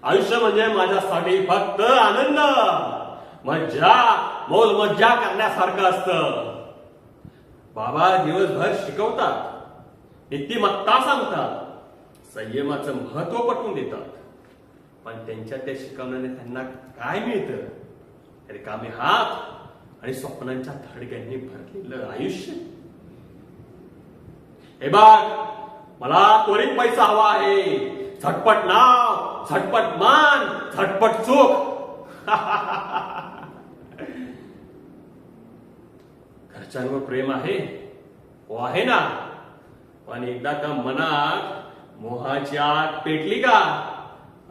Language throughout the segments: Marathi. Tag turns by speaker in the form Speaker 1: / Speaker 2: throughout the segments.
Speaker 1: आयुष्य म्हणजे माझ्यासाठी फक्त आनंद, मज्जा, मोज मज्जा करण्यासारखं असतं. बाबा दिवसभर शिकवतात, नीतिमत्ता सांगतात, संयमाचं महत्व पटवून देतात. पण त्यांच्या त्या शिकवण्याने त्यांना काय मिळतं? रिकामे हात आणि स्वप्नांच्या थडग्यांनी भरलेलं आयुष्य. हे बघ, मला त्वरित पैसा हवा आहे. झटपट नाव, झटपट मान, झटपट सुख. घरच्यांवर प्रेम आहे, हो आहे ना. पण एकदा का मनात मोहाची आग पेटली का,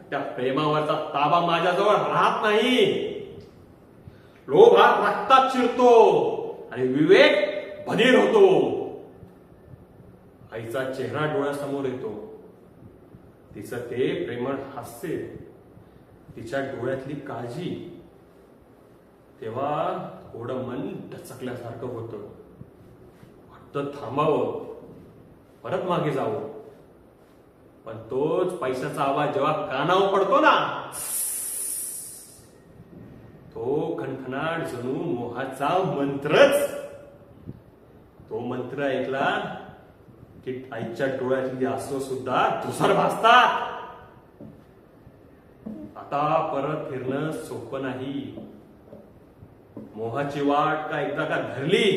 Speaker 1: त्या प्रेमावरचा ताबा माझ्याजवळ राहत नाही. लोभ हा रक्तात शिरतो आणि विवेक बधीर होतो. आईचा चेहरा डोळ्यासमोर येतो, तिचं ते प्रेमळ हास्य, तिच्या डोळ्यातली काळजी. तेव्हा थोडं मन डचकल्यासारखं होतं. वाटतं थांबावं, परत मागे जावं. पण तोच पैशाचा आवाज जेव्हा कानावर पडतो ना, तो खणखणाट जणू मोहाचा मंत्रच. तो मंत्र ऐकला की आईच्या डोळ्यातली आसू सुद्धा धुसर भासतात. आता परत फिरणं सोपं नाही. मोहाची वाट का एकदा का धरली,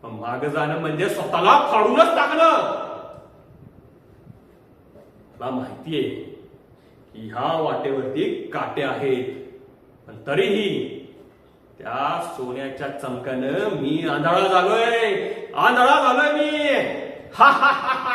Speaker 1: मग माग जाणं म्हणजे स्वतःला फाडूनच टाकणं. मला माहितीये की ह्या वाटेवरती काटे आहेत, पण तरीही त्या सोन्याच्या चमकानं मी आंधळा झालोय मी. हा हा हा.